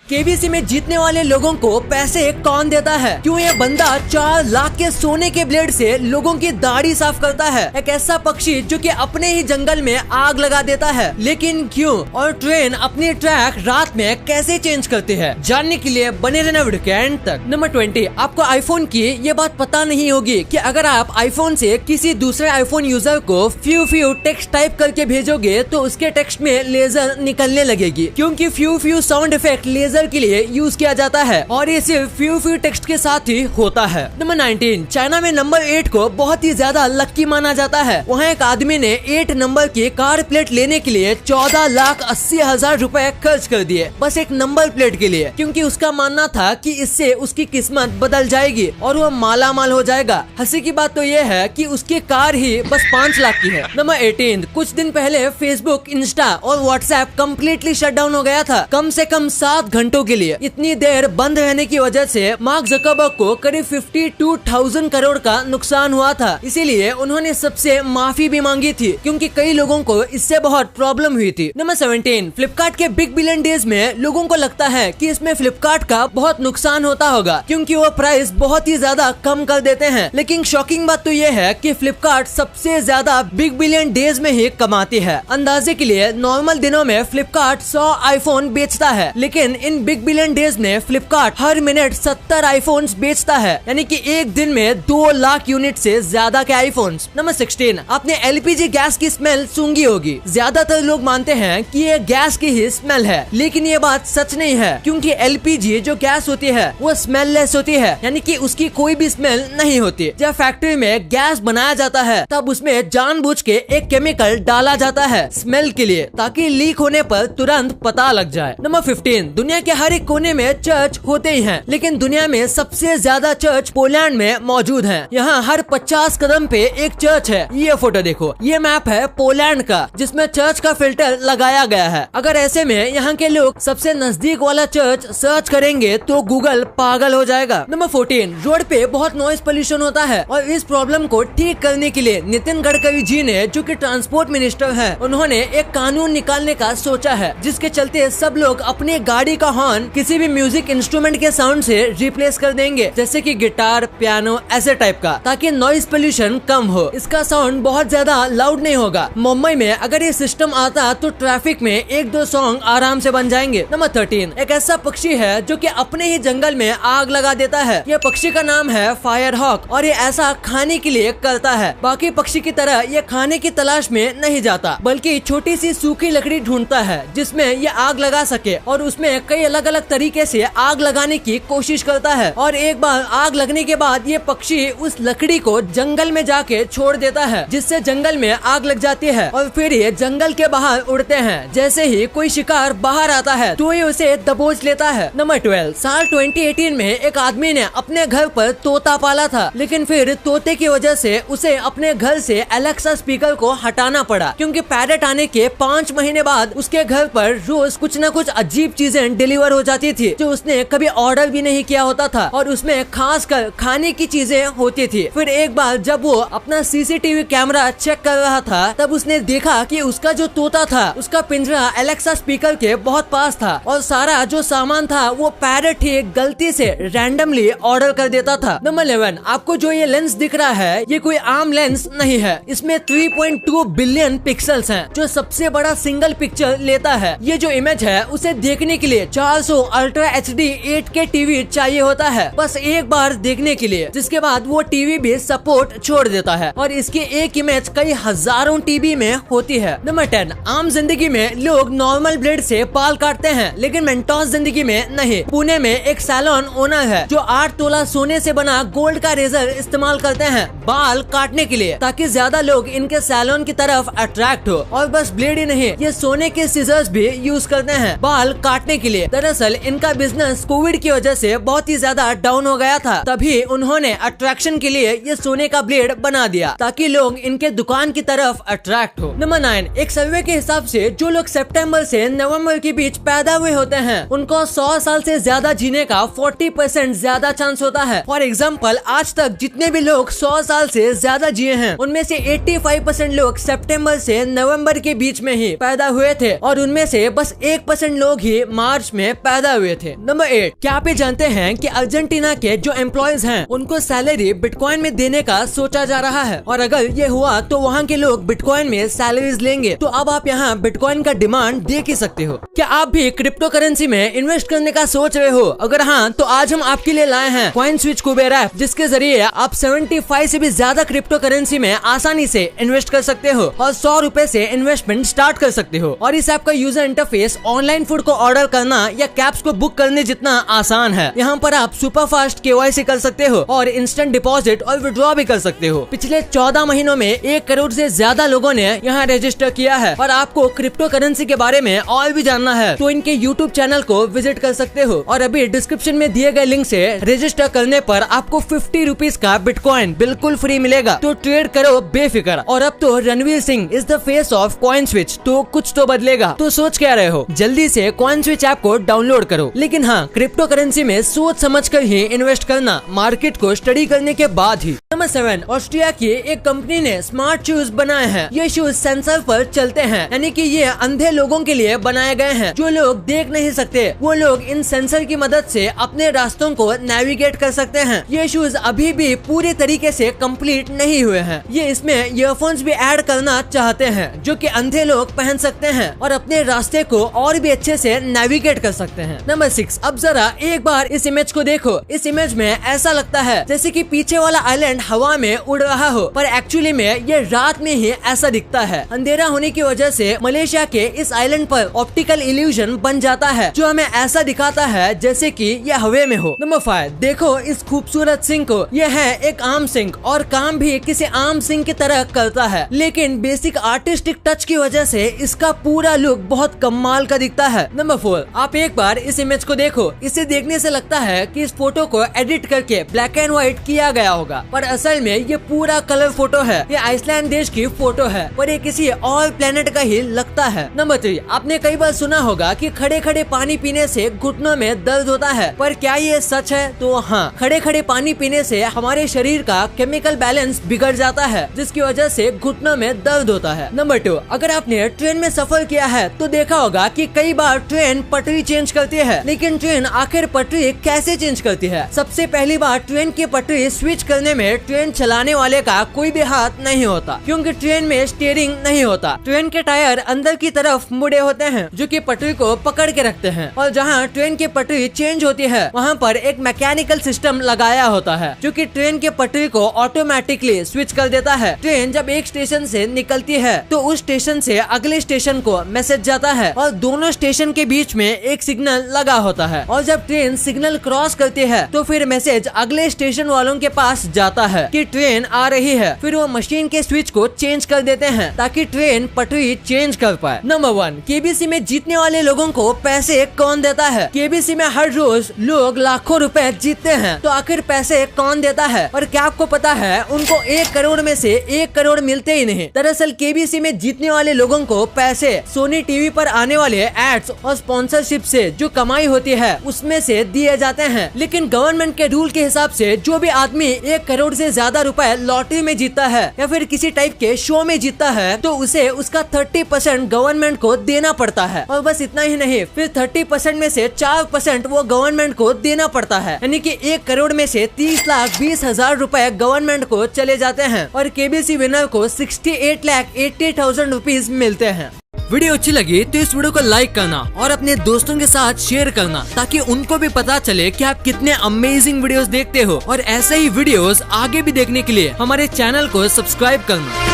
KBC में जीतने वाले लोगों को पैसे कौन देता है? क्यों ये बंदा 4 लाख के सोने के ब्लेड से लोगों की दाढ़ी साफ करता है? एक ऐसा पक्षी जो कि अपने ही जंगल में आग लगा देता है, लेकिन क्यों? और ट्रेन अपनी ट्रैक रात में कैसे चेंज करती है? जानने के लिए बने रहना वीडियो के एंड तक। नंबर 20, आपको आईफोन की ये बात पता नहीं होगी कि अगर आप आईफोन से किसी दूसरे आईफोन यूजर को फ्यू टेक्स्ट टाइप करके भेजोगे तो उसके टेक्स्ट में लेजर निकलने लगेगी, क्योंकि फ्यू साउंड इफेक्ट लेजर के लिए यूज किया जाता है और ये सिर्फ फ्यू टेक्स्ट के साथ ही होता है। नंबर 19, चाइना में नंबर 8 को बहुत ही ज्यादा लक्की माना जाता है। वहाँ एक आदमी ने 8 नंबर की कार प्लेट लेने के लिए 14,80,000 रुपए खर्च कर दिए, बस एक नंबर प्लेट के लिए, क्योंकि उसका मानना था कि इससे उसकी किस्मत बदल जाएगी और वो माला माल हो जाएगा। हंसी की बात तो ये है कि उसकी कार ही बस 5 लाख की है। नंबर 18, कुछ दिन पहले फेसबुक, इंस्टा और व्हाट्सएप कम्प्लीटली शट डाउन हो गया था, कम से कम 7 घंटों के लिए। इतनी देर बंद रहने की वजह से मार्क ज़करबर्ग को करीब 52,000 करोड़ का नुकसान हुआ था। इसीलिए उन्होंने सबसे माफी भी मांगी थी, क्योंकि कई लोगों को इससे बहुत प्रॉब्लम हुई थी। नंबर 17, फ्लिपकार्ट के बिग बिलियन डेज में लोगों को लगता है कि इसमें फ्लिपकार्ट का बहुत नुकसान होता होगा, क्योंकि वो प्राइस बहुत ही ज्यादा कम कर देते हैं। लेकिन शॉकिंग बात तो ये है कि फ्लिपकार्ट सबसे ज्यादा बिग बिलियन डेज में ही कमाती है। अंदाजे के लिए नॉर्मल दिनों में फ्लिपकार्ट 100 आईफोन बेचता है, लेकिन इन बिग बिलियन डेज में फ्लिपकार्ट हर मिनट 70 आईफोन्स बेचता है, यानी कि एक दिन में 2 लाख यूनिट से ज्यादा के आईफोन्स। नंबर 16, आपने एलपीजी गैस की स्मेल सूंघी होगी। ज्यादातर लोग मानते हैं कि ये गैस की ही स्मेल है, लेकिन ये बात सच नहीं है, क्योंकि एलपीजी जो गैस होती है वो स्मेललेस होती है, यानी कि उसकी कोई भी स्मेल नहीं होती। जब फैक्ट्री में गैस बनाया जाता है तब उसमें जानबूझ के एक केमिकल डाला जाता है स्मेल के लिए, ताकि लीक होने पर तुरंत पता लग जाए। नंबर 15, दुनिया के हर एक कोने में चर्च होते ही हैं, लेकिन दुनिया में सबसे ज्यादा चर्च पोलैंड में मौजूद हैं। यहाँ हर 50 कदम पे एक चर्च है। ये फोटो देखो, ये मैप है पोलैंड का, जिसमें चर्च का फिल्टर लगाया गया है। अगर ऐसे में यहाँ के लोग सबसे नजदीक वाला चर्च सर्च करेंगे तो गूगल पागल हो जाएगा। नंबर 14, रोड पे बहुत नॉइस पोल्यूशन होता है और इस प्रॉब्लम को ठीक करने के लिए नितिन गडकरी जी ने, जो कि ट्रांसपोर्ट मिनिस्टर है, उन्होंने एक कानून निकालने का सोचा है, जिसके चलते सब लोग अपने गाड़ी का हॉर्न किसी भी म्यूजिक इंस्ट्रूमेंट के साउंड से रिप्लेस कर देंगे, जैसे कि गिटार, पियानो, ऐसे टाइप का, ताकि नॉइस पोल्यूशन कम हो। इसका साउंड बहुत ज्यादा लाउड नहीं होगा। मुंबई में अगर ये सिस्टम आता तो ट्रैफिक में 1-2 सॉन्ग आराम से बन जाएंगे। नंबर 13, एक ऐसा पक्षी है जो कि अपने ही जंगल में आग लगा देता है। ये पक्षी का नाम है फायर हॉक और ये ऐसा खाने के लिए करता है। बाकी पक्षी की तरह ये खाने की तलाश में नहीं जाता, बल्कि छोटी सी सूखी लकड़ी ढूंढता है जिसमें ये आग लगा सके, और उसमें कई अलग अलग तरीके से आग लगाने की कोशिश करता है। और एक बार आग लगने के बाद ये पक्षी उस लकड़ी को जंगल में जाके छोड़ देता है, जिससे जंगल में आग लग जाती है और फिर ये जंगल के बाहर उड़ते हैं। जैसे ही कोई शिकार बाहर आता है तो ये उसे दबोच लेता है। नंबर 12, साल 2018 में एक आदमी ने अपने घर पर तोता पाला था, लेकिन फिर तोते की वजह से उसे अपने घर से एलेक्सा स्पीकर को हटाना पड़ा, क्योंकि पैरेट आने के 5 महीने बाद उसके घर पर रोज कुछ न कुछ अजीब चीजें डिलीवर हो जाती थी, जो उसने कभी ऑर्डर भी नहीं किया होता था, और उसमें खास कर खाने की चीजें होती थी। फिर एक बार जब वो अपना सीसीटीवी कैमरा चेक कर रहा था, तब उसने देखा कि उसका जो तोता था उसका पिंजरा एलेक्सा स्पीकर के बहुत पास था, और सारा जो सामान था वो पैरेट ही गलती से रैंडमली ऑर्डर कर देता था। नंबर 11, आपको जो ये लेंस दिख रहा है ये कोई आम लेंस नहीं है। इसमें 3.2 बिलियन पिक्सल्स हैं, जो सबसे बड़ा सिंगल पिक्चर लेता है। ये जो इमेज है उसे देखने के लिए 400 अल्ट्रा HD 8K टीवी चाहिए होता है, बस एक बार देखने के लिए, जिसके बाद वो टीवी भी सपोर्ट छोड़ देता है, और इसकी एक इमेज कई हजारों टीवी में होती है। नंबर 10, आम जिंदगी में लोग नॉर्मल ब्लेड से बाल काटते हैं, लेकिन मेंटोस जिंदगी में नहीं। पुणे में एक सैलून ओनर है जो 8 तोला सोने से बना गोल्ड का रेजर इस्तेमाल करते हैं बाल काटने के लिए, ताकि ज्यादा लोग इनके सैलून की तरफ अट्रैक्ट हो। और बस ब्लेड ही नहीं, ये सोने के सीजर्स भी यूज करते हैं बाल काटने के लिए। दरअसल इनका बिजनेस कोविड की वजह से बहुत ही ज्यादा डाउन हो गया था, तभी उन्होंने अट्रैक्शन के लिए ये सोने का ब्लेड बना दिया, ताकि लोग इनके दुकान की तरफ अट्रैक्ट हो। नंबर 9, एक सर्वे के हिसाब से जो लोग सितंबर से नवंबर के बीच पैदा हुए होते हैं उनको 100 साल से ज्यादा जीने का 40% ज्यादा चांस होता है। फॉर एग्जाम्पल, आज तक जितने भी लोग 100 साल से ज्यादा जिए हैं उनमें से 85% लोग सितंबर से नवंबर के बीच में ही पैदा हुए थे, और उनमें से बस 1% लोग ही मार्च में पैदा हुए थे। नंबर 8, क्या आप ये जानते हैं कि अर्जेंटीना के जो एम्प्लॉयज हैं उनको सैलरी बिटकॉइन में देने का सोचा जा रहा है, और अगर ये हुआ तो वहाँ के लोग बिटकॉइन में सैलरीज लेंगे। तो अब आप यहाँ बिटकॉइन का डिमांड देख ही सकते हो। क्या आप भी क्रिप्टो करेंसी में इन्वेस्ट करने का सोच रहे हो? अगर हाँ, तो आज हम आपके लिए लाए हैं कॉइन स्विच कुबेर ऐप, जिसके जरिए आप 75 से भी ज्यादा क्रिप्टो करेंसी में आसानी से इन्वेस्ट कर सकते हो और 100 रुपए से इन्वेस्टमेंट स्टार्ट कर सकते हो। और इस ऐप का यूजर इंटरफेस ऑनलाइन फूड को ऑर्डर करना या कैब्स को बुक करने जितना आसान है। यहाँ पर आप सुपर फास्ट KYC कर सकते हो और इंस्टेंट डिपॉजिट और विड्रॉ भी कर सकते हो। पिछले 14 महीनों में 1 करोड़ से ज्यादा लोगों ने यहाँ रजिस्टर किया है। और आपको क्रिप्टो करेंसी के बारे में और भी जानना है तो इनके YouTube चैनल को विजिट कर सकते हो। और अभी डिस्क्रिप्शन में दिए गए लिंक से रजिस्टर करने पर आपको 50 रुपीज का बिटकॉइन बिल्कुल फ्री मिलेगा। तो ट्रेड करो बेफिक्र। और अब तो Ranveer Singh is the face of coin switch, तो कुछ तो बदलेगा। तो सोच क्या रहे हो, जल्दी से कॉइन स्विच ऐप को डाउनलोड करो। लेकिन हाँ, क्रिप्टो करेंसी में सोच समझ कर ही इन्वेस्ट करना, मार्केट को स्टडी करने के बाद ही। नंबर 7, ऑस्ट्रिया की एक कंपनी ने स्मार्ट शूज बनाए हैं। ये शूज सेंसर पर चलते हैं, यानी कि ये अंधे लोगों के लिए बनाए गए हैं। जो लोग देख नहीं सकते वो लोग इन सेंसर की मदद से अपने रास्तों को नेविगेट कर सकते हैं। ये शूज अभी भी पूरे तरीके से कंप्लीट नहीं हुए हैं। ये इसमें ईयरफोन्स भी ऐड करना चाहते हैं जो कि अंधे लोग पहन सकते हैं और अपने रास्ते को और भी अच्छे से नेविगेट कर सकते हैं। नंबर 6, अब जरा एक बार इस इमेज को देखो। इस इमेज में ऐसा लगता है जैसे कि पीछे वाला आइलैंड हवा में उड़ रहा हो, पर एक्चुअली में ये रात में ही ऐसा दिखता है। अंधेरा होने की वजह से मलेशिया के इस आइलैंड पर ऑप्टिकल इल्यूजन बन जाता है जो हमें ऐसा दिखाता है जैसे कि ये हवा में हो। नंबर 5, देखो इस खूबसूरत सिंह को। यह है एक आम सिंह और काम भी किसी आम सिंह की तरह करता है, लेकिन बेसिक आर्टिस्टिक टच की वजह से इसका पूरा लुक बहुत कमाल का दिखता है। नंबर 4, आप एक बार इस इमेज को देखो। इसे देखने से लगता है कि इस फोटो को एडिट करके ब्लैक एंड व्हाइट किया गया होगा, पर असल में ये पूरा कलर फोटो है। ये आइसलैंड देश की फोटो है, पर ये किसी और प्लेनेट का ही लगता है। नंबर 3, आपने कई बार सुना होगा कि खड़े खड़े पानी पीने से घुटनों में दर्द होता है, पर क्या ये सच है? तो हाँ, खड़े खड़े पानी पीने से हमारे शरीर का केमिकल बैलेंस बिगड़ जाता है, जिसकी वजह से घुटनों में दर्द होता है। नंबर 2, अगर आपने ट्रेन में सफर किया है तो देखा होगा कि कई बार ट्रेन पटरी चेंज करती है, लेकिन ट्रेन आखिर पटरी कैसे चेंज करती है? सबसे पहली बार ट्रेन की पटरी स्विच करने में ट्रेन चलाने वाले का कोई भी हाथ नहीं होता, क्योंकि ट्रेन में स्टीयरिंग नहीं होता। ट्रेन के टायर अंदर की तरफ मुड़े होते हैं जो कि पटरी को पकड़ के रखते हैं, और जहाँ ट्रेन की पटरी चेंज होती है वहाँ पर एक मैकेनिकल सिस्टम लगाया होता है जो कि ट्रेन के पटरी को ऑटोमेटिकली स्विच कर देता है। ट्रेन जब एक स्टेशन से निकलती है तो उस स्टेशन से अगले स्टेशन को मैसेज जाता है और दोनों स्टेशन के बीच में एक सिग्नल लगा होता है, और जब ट्रेन सिग्नल क्रॉस करती है तो फिर मैसेज अगले स्टेशन वालों के पास जाता है कि ट्रेन आ रही है। फिर वो मशीन के स्विच को चेंज कर देते हैं ताकि ट्रेन पटरी चेंज कर पाए। नंबर 1, केबीसी में जीतने वाले लोगों को पैसे कौन देता है? केबीसी में हर रोज लोग लाखों रुपए जीतते हैं, तो आखिर पैसे कौन देता है? और क्या आपको पता है उनको 1 करोड़ में से 1 करोड़ मिलते ही नहीं। दरअसल केबीसी में जीतने वाले लोगों को पैसे सोनी टीवी पर आने वाले एड्स और स्पॉन्सरशिप से जो कमाई होती है उसमें से दिए जाते हैं। लेकिन गवर्नमेंट के रूल के हिसाब से जो भी आदमी 1 करोड़ से ज्यादा रुपए लॉटरी में जीतता है या फिर किसी टाइप के शो में जीतता है तो उसे उसका 30% गवर्नमेंट को देना पड़ता है। और बस इतना ही नहीं, फिर 30% में से 4% वो गवर्नमेंट को देना पड़ता है, यानी कि 1 करोड़ में से 30,20,000 रुपए गवर्नमेंट को चले जाते हैं और केबीसी विनर को 68,80,000 रुपीज मिलते हैं। वीडियो अच्छी लगी तो इस वीडियो को लाइक करना और अपने दोस्तों के साथ शेयर करना ताकि उनको भी पता चले कि आप कितने अमेजिंग वीडियोस देखते हो, और ऐसे ही वीडियोस आगे भी देखने के लिए हमारे चैनल को सब्सक्राइब करना।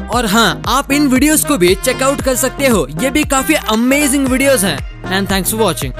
और हाँ, आप इन वीडियोस को भी चेकआउट कर सकते हो, ये भी काफी अमेजिंग वीडियोस हैं। And thanks for watching.